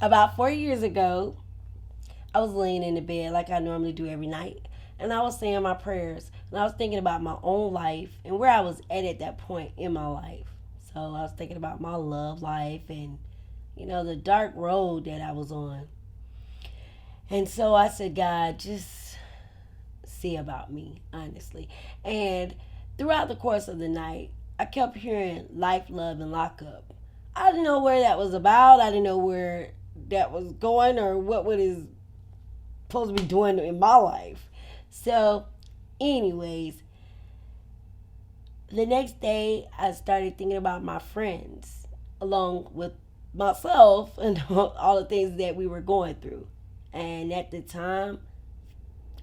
About 4 years ago, I was laying in the bed like I normally do every night, and I was saying my prayers, and I was thinking about my own life and where I was at that point in my life. So I was thinking about my love life and, the dark road that I was on. And so I said, God, just see about me, honestly. And throughout the course of the night, I kept hearing life, love, and lockup. I didn't know where that was about. I didn't know where that was going or what it is supposed to be doing in my life. So, anyways, the next day I started thinking about my friends along with myself and all the things that we were going through. And at the time,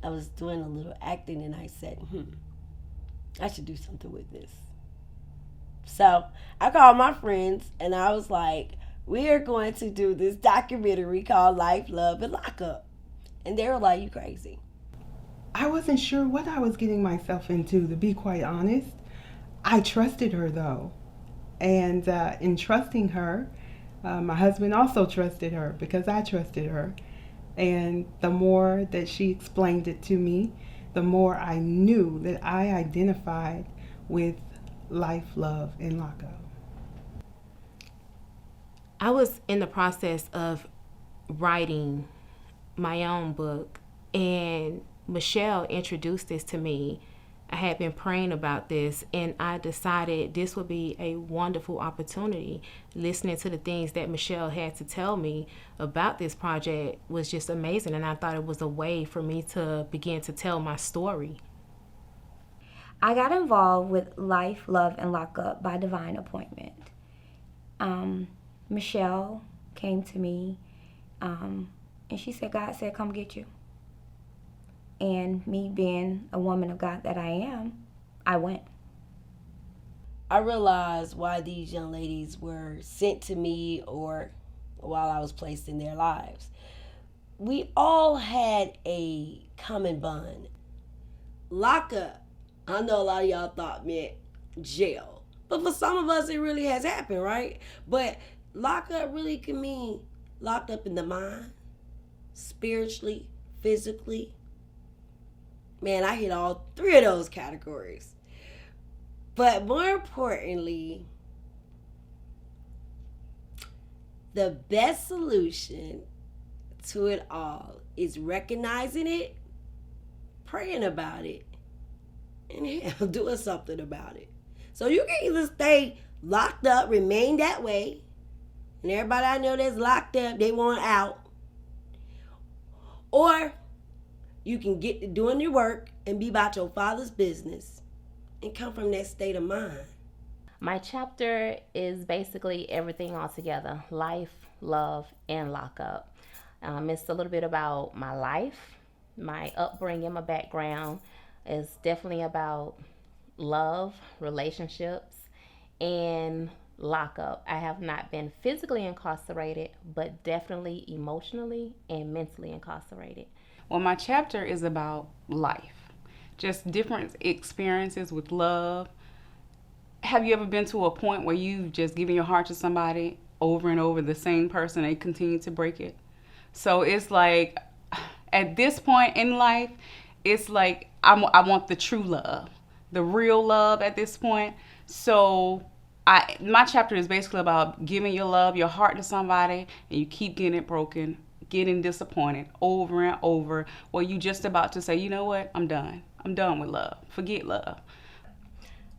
I was doing a little acting and I said, I should do something with this. So I called my friends and I was like, we are going to do this documentary called Life, Love, and Lockup. And they were like, you crazy. I wasn't sure what I was getting myself into, to be quite honest. I trusted her though. And in trusting her, my husband also trusted her because I trusted her. And the more that she explained it to me, the more I knew that I identified with life, love, and lockup. I was in the process of writing my own book, and Michelle introduced this to me. I had been praying about this, and I decided this would be a wonderful opportunity. Listening to the things that Michelle had to tell me about this project was just amazing, and I thought it was a way for me to begin to tell my story. I got involved with Life, Love, and Lockup by divine appointment. Michelle came to me, and she said, God said, come get you. And me being a woman of God that I am, I went. I realized why these young ladies were sent to me or while I was placed in their lives. We all had a common bond. Lockup, I know a lot of y'all thought meant jail. But for some of us, it really has happened, right? But lockup really can mean locked up in the mind, spiritually, physically. Man, I hit all three of those categories. But more importantly, the best solution to it all is recognizing it, praying about it, and hell, doing something about it. So you can either stay locked up, remain that way, and everybody I know that's locked up, they want out, or you can get to doing your work and be about your Father's business and come from that state of mind. My chapter is basically everything all together: life, love, and lockup. It's a little bit about my life, my upbringing, my background. It's definitely about love, relationships, and lockup. I have not been physically incarcerated, but definitely emotionally and mentally incarcerated. Well, my chapter is about life, just different experiences with love. Have you ever been to a point where you've just given your heart to somebody over and over, the same person, they continue to break it? So it's like, at this point in life, it's like I want the true love, the real love at this point. So my chapter is basically about giving your love, your heart to somebody, and you keep getting it broken, getting disappointed over and over, where you just about to say, you know what, I'm done. I'm done with love. Forget love.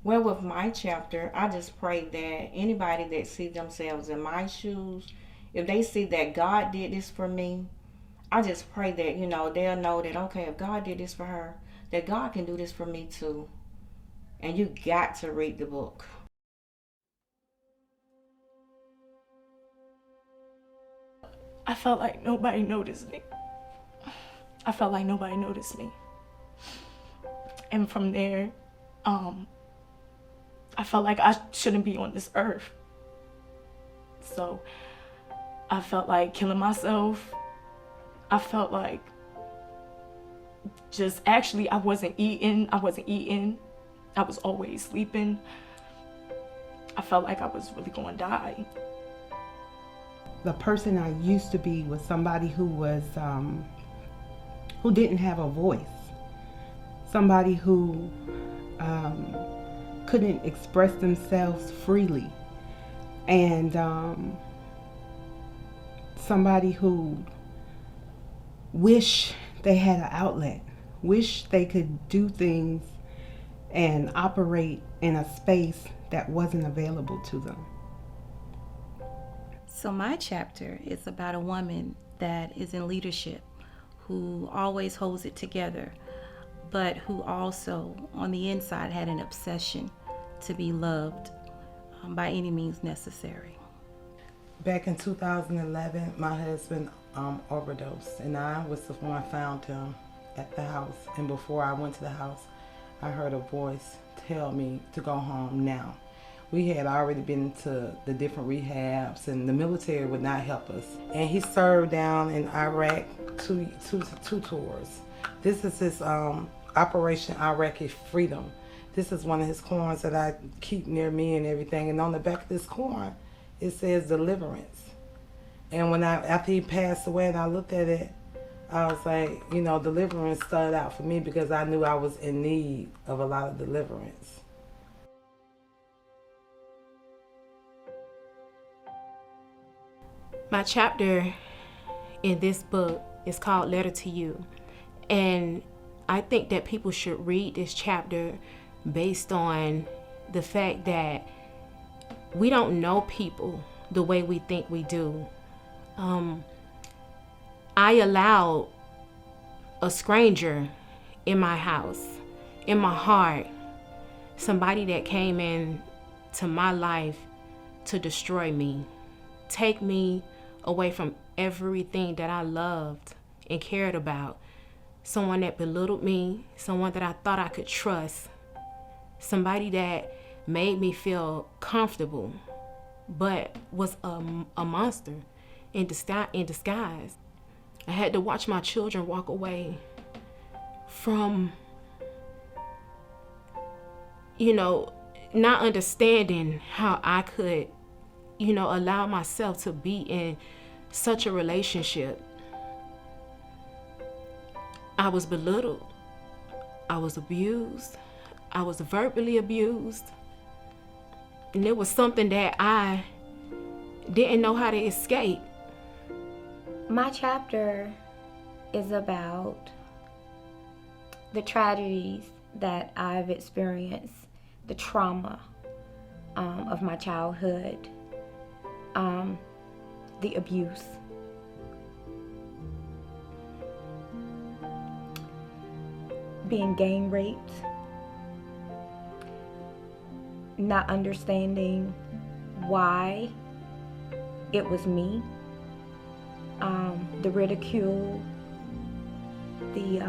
Well, with my chapter, I just pray that anybody that sees themselves in my shoes, if they see that God did this for me, I just pray that, they'll know that, okay, if God did this for her, that God can do this for me too. And you got to read the book. I felt like nobody noticed me. I felt like nobody noticed me. And from there, I felt like I shouldn't be on this earth. So I felt like killing myself. I felt like I wasn't eating. I was always sleeping. I felt like I was really going to die. the person I used to be was somebody who was who didn't have a voice, somebody who couldn't express themselves freely, and somebody who wish they had an outlet, wish they could do things and operate in a space that wasn't available to them. So my chapter is about a woman that is in leadership, who always holds it together, but who also on the inside had an obsession to be loved by any means necessary. Back in 2011, my husband overdosed, and I was the one found him at the house. And before I went to the house, I heard a voice tell me to go home now. We had already been to the different rehabs, and the military would not help us. And he served down in Iraq two tours. This is his Operation Iraqi Freedom. This is one of his coins that I keep near me and everything. And on the back of this coin, it says deliverance. And when after he passed away and I looked at it, I was like, you know, deliverance started out for me because I knew I was in need of a lot of deliverance. My chapter in this book is called Letter to You. And I think that people should read this chapter based on the fact that we don't know people the way we think we do. I allowed a stranger in my house, in my heart, somebody that came in to my life to destroy me, take me away from everything that I loved and cared about. Someone that belittled me, someone that I thought I could trust, somebody that made me feel comfortable, but was a monster in disguise. I had to watch my children walk away from, not understanding how I could, allow myself to be in such a relationship. I was belittled. I was abused. I was verbally abused. And it was something that I didn't know how to escape. My chapter is about the tragedies that I've experienced, the trauma of my childhood, the abuse. Being gang raped, not understanding why it was me, the ridicule, the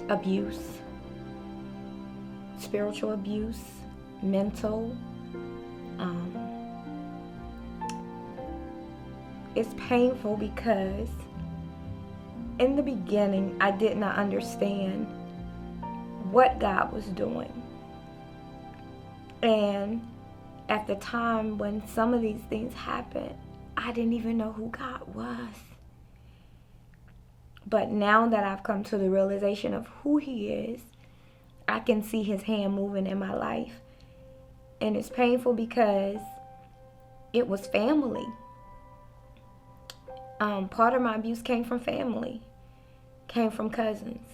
abuse, spiritual abuse, mental. It's painful because in the beginning, I did not understand what God was doing. And at the time when some of these things happened, I didn't even know who God was. But now that I've come to the realization of who He is, I can see His hand moving in my life. And it's painful because it was family. Part of my abuse came from family, came from cousins,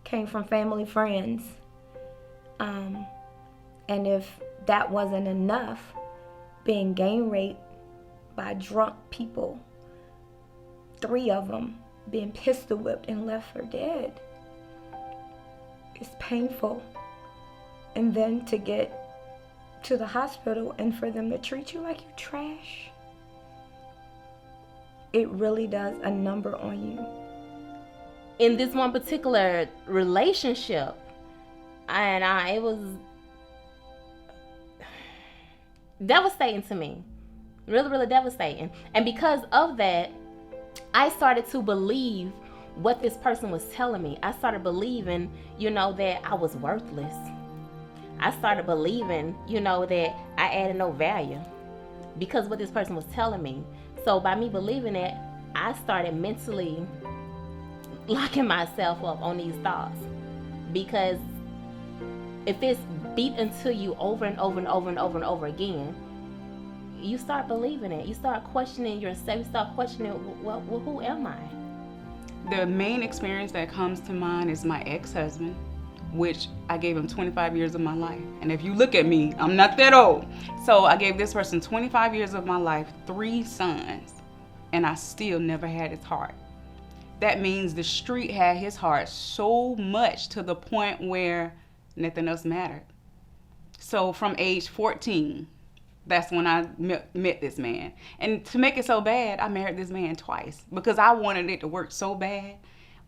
came from family friends. And if that wasn't enough, being gang raped by drunk people, 3 of them being pistol whipped and left for dead, it's painful. And then to get to the hospital and for them to treat you like you're trash, it really does a number on you. In this one particular relationship, and it was devastating to me. Really, really devastating. And because of that, I started to believe what this person was telling me. I started believing, that I was worthless. I started believing, that I added no value. because of what this person was telling me. So by me believing it, I started mentally locking myself up on these thoughts, because if it's beat into you over and over and over and over and over again, you start believing it. You start questioning yourself. You start questioning, well, who am I? The main experience that comes to mind is my ex-husband, which I gave him 25 years of my life. And if you look at me, I'm not that old. So I gave this person 25 years of my life, 3 sons, and I still never had his heart. That means the street had his heart so much to the point where nothing else mattered. So from age 14, that's when I met this man. And to make it so bad, I married this man twice because I wanted it to work so bad.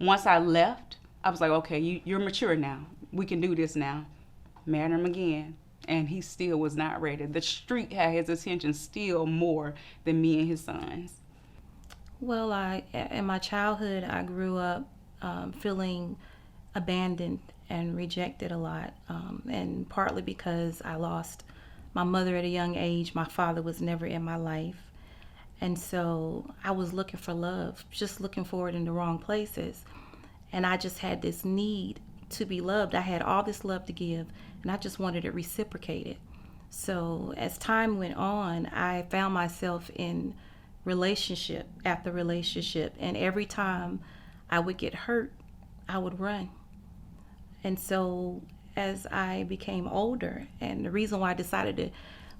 Once I left, I was like, okay, you're mature now. We can do this now. Married him again, and he still was not ready. The street had his attention still more than me and his sons. Well, in my childhood, I grew up feeling abandoned and rejected a lot, and partly because I lost my mother at a young age. My father was never in my life, and so I was looking for love, just looking for it in the wrong places, and I just had this need to be loved. I had all this love to give, and I just wanted it reciprocated. So as time went on, I found myself in relationship after relationship, and every time I would get hurt, I would run. And so as I became older, and the reason why I decided to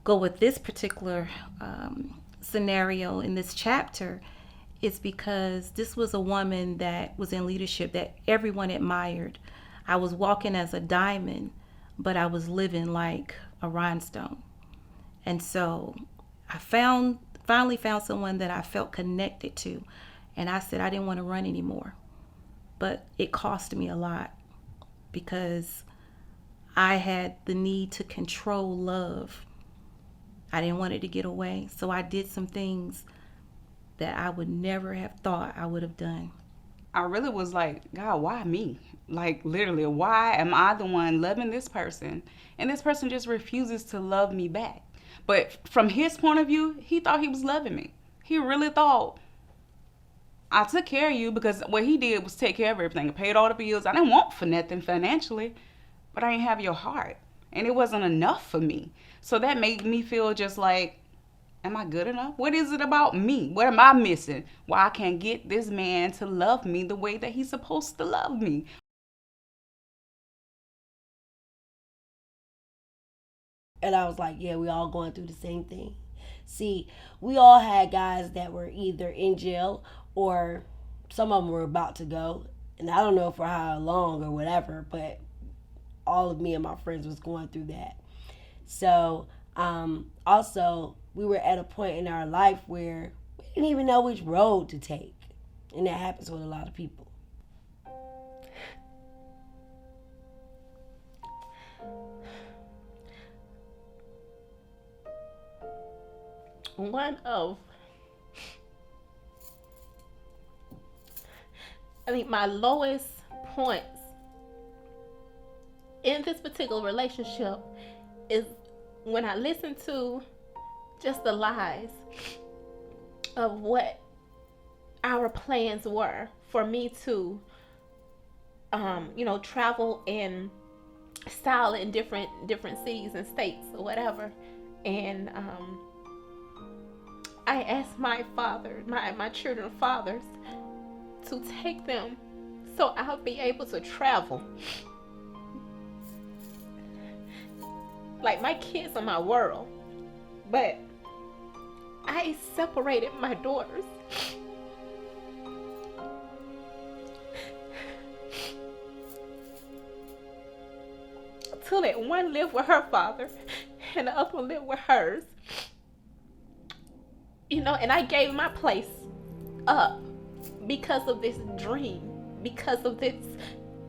go with this particular scenario in this chapter is because this was a woman that was in leadership that everyone admired. I was walking as a diamond, but I was living like a rhinestone. And so I finally found someone that I felt connected to, and I said I didn't want to run anymore. But it cost me a lot because I had the need to control love. I didn't want it to get away, so I did some things that I would never have thought I would have done. I really was like, God, why me? Like, literally, why am I the one loving this person? And this person just refuses to love me back. But from his point of view, he thought he was loving me. He really thought I took care of you, because what he did was take care of everything. I paid all the bills. I didn't want for nothing financially, but I didn't have your heart. And it wasn't enough for me. So that made me feel just like, am I good enough? What is it about me? What am I missing? Why I can't get this man to love me the way that he's supposed to love me? And I was like, yeah, we all going through the same thing. See, we all had guys that were either in jail or some of them were about to go. And I don't know for how long or whatever, but all of me and my friends was going through that. So also, we were at a point in our life where we didn't even know which road to take. And that happens with a lot of people. My lowest points in this particular relationship is when I listen to just the lies of what our plans were for me to travel in style in different cities and states or whatever. And I asked my father, my children's fathers, to take them so I'll be able to travel. Like, my kids are my world, but I separated my daughters. To let one live with her father and the other one live with hers. And I gave my place up because of this dream, because of this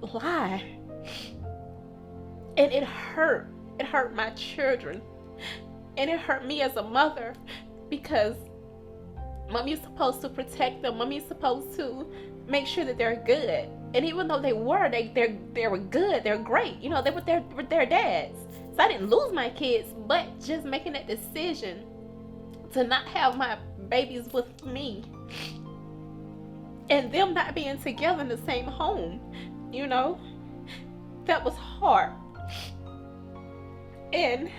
lie. And it hurt. It hurt my children. And it hurt me as a mother, because mommy's supposed to protect them. Mommy's supposed to make sure that they're good. And even though they were good, they're great. They were their dads. So I didn't lose my kids, but just making that decision to not have my babies with me and them not being together in the same home, you know, that was hard. And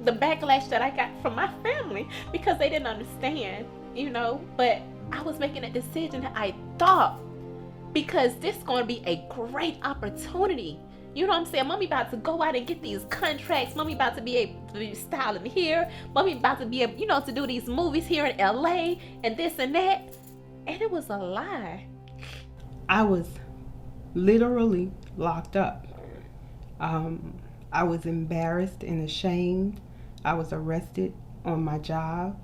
the backlash that I got from my family because they didn't understand, you know, but I was making a decision that I thought, because this is going to be a great opportunity. You know what I'm saying? Mommy about to go out and get these contracts. Mommy about to be able to be styling here. Mommy about to be able, you know, to do these movies here in LA and this and that. And it was a lie. I was literally locked up. I was embarrassed and ashamed. I was arrested on my job.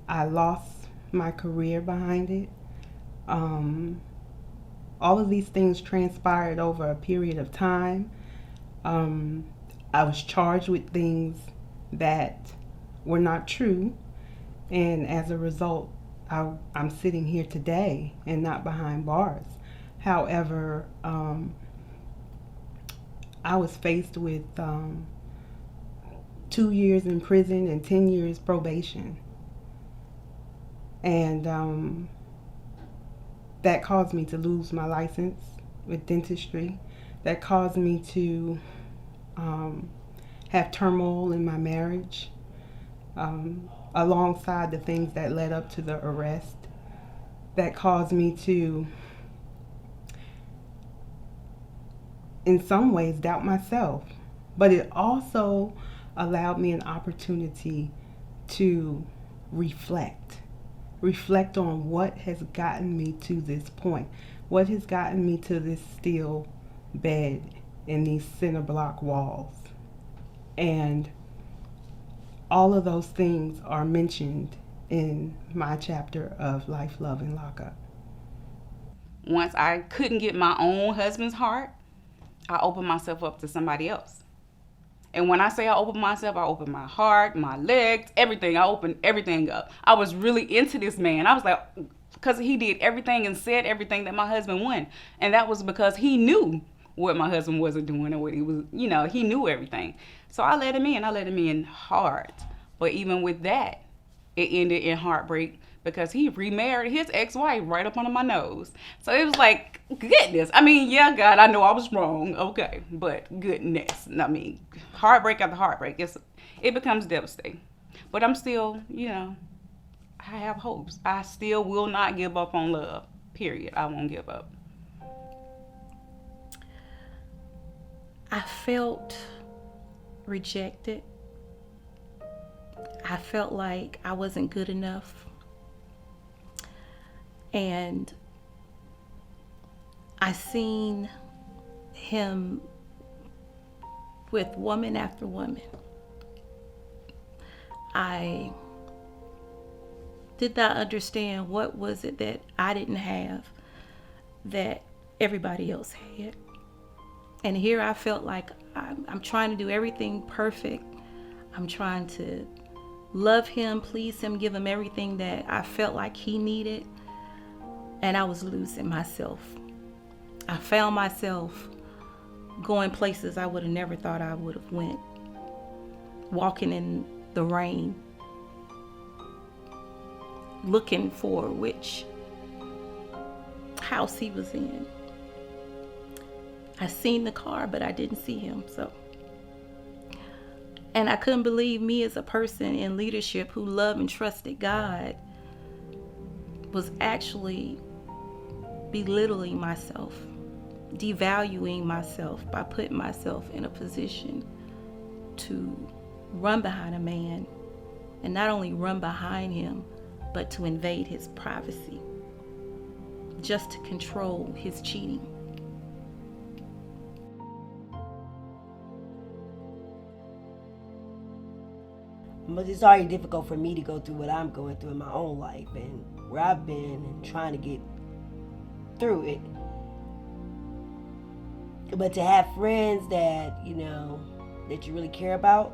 I lost my career behind it. All of these things transpired over a period of time. I was charged with things that were not true, and as a result, I'm sitting here today and not behind bars. However, I was faced with 2 years in prison and 10 years probation. And that caused me to lose my license with dentistry. That caused me to have turmoil in my marriage, alongside the things that led up to the arrest. That caused me to, in some ways, doubt myself. But it also allowed me an opportunity to reflect on what has gotten me to this point, what has gotten me to this steel bed and these cinder block walls. And all of those things are mentioned in my chapter of Life, Love, and Lockup. Once I couldn't get my own husband's heart, I opened myself up to somebody else. And when I say I opened myself, I opened my heart, my legs, everything. I opened everything up. I was really into this man. I was like, because he did everything and said everything that my husband wanted. And that was because he knew what my husband wasn't doing and what he was, you know, he knew everything. So I let him in. I let him in hard. But even with that, it ended in heartbreak because he remarried his ex-wife right up under my nose. So it was like, goodness. I mean, yeah, God, I know I was wrong. Okay. But goodness. I mean, heartbreak after heartbreak, it becomes devastating. But I'm still, you know, I have hopes. I still will not give up on love. Period. I won't give up. I felt rejected. I felt like I wasn't good enough. And I seen him with woman after woman. I did not understand what was it that I didn't have that everybody else had. And here I felt like I'm trying to do everything perfect. I'm trying to love him, please him, give him everything that I felt like he needed. And I was losing myself. I found myself going places I would have never thought I would have went. Walking in the rain. Looking for which house he was in. I seen the car, but I didn't see him, so. And I couldn't believe me as a person in leadership who loved and trusted God was actually belittling myself, devaluing myself by putting myself in a position to run behind a man, and not only run behind him, but to invade his privacy, just to control his cheating. But it's already difficult for me to go through what I'm going through in my own life and where I've been and trying to get through it. But to have friends that, you know, that you really care about,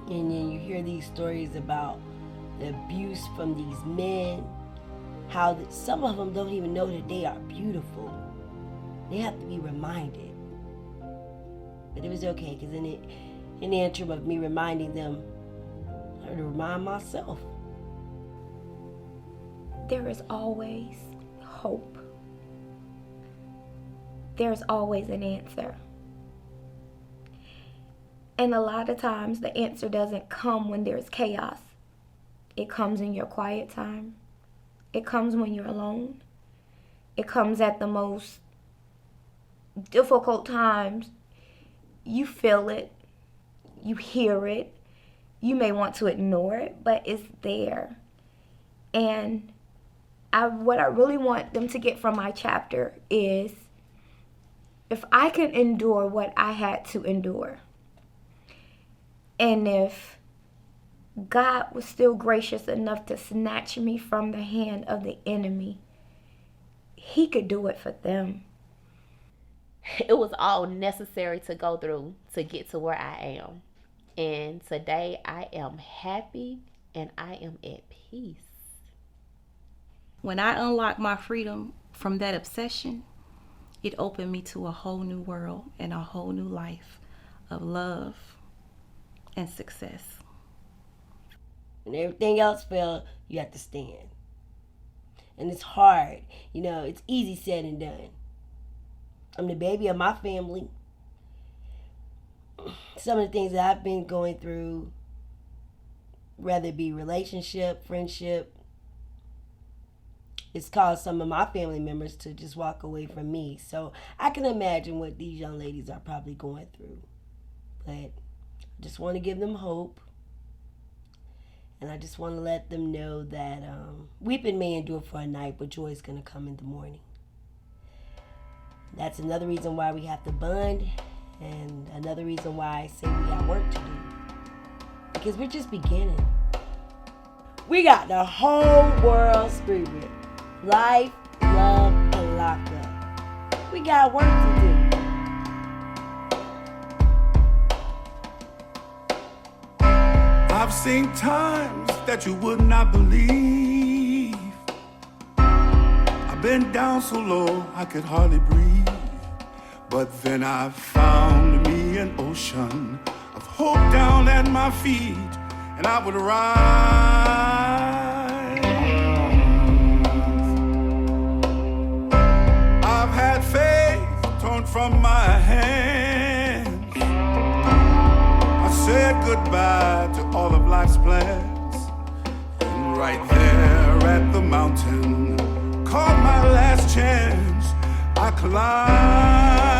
and then you hear these stories about the abuse from these men, how some of them don't even know that they are beautiful. They have to be reminded. But it was okay, because then in the interim of me reminding them, or to remind myself. There is always hope. There's always an answer. And a lot of times the answer doesn't come when there's chaos. It comes in your quiet time. It comes when you're alone. It comes at the most difficult times. You feel it. You hear it. You may want to ignore it, but it's there. And what I really want them to get from my chapter is, if I can endure what I had to endure, and if God was still gracious enough to snatch me from the hand of the enemy, He could do it for them. It was all necessary to go through to get to where I am. And today I am happy and I am at peace. When I unlocked my freedom from that obsession, it opened me to a whole new world and a whole new life of love and success. When everything else fails, you have to stand. And it's hard. It's easy said and done. I'm the baby of my family. Some of the things that I've been going through, whether it be relationship, friendship, it's caused some of my family members to just walk away from me. So I can imagine what these young ladies are probably going through. But I just want to give them hope. And I just want to let them know that weeping may endure for a night, but joy is going to come in the morning. That's another reason why we have to bond, and another reason why I say we got work to do. Because we're just beginning. We got the whole world screaming. Life, love, and lockup. We got work to do. I've seen times that you would not believe. I've been down so low I could hardly breathe. But then I found me an ocean of hope down at my feet, and I would rise. I've had faith torn from my hands. I said goodbye to all of life's plans, and right there at the mountain, called my last chance, I climbed.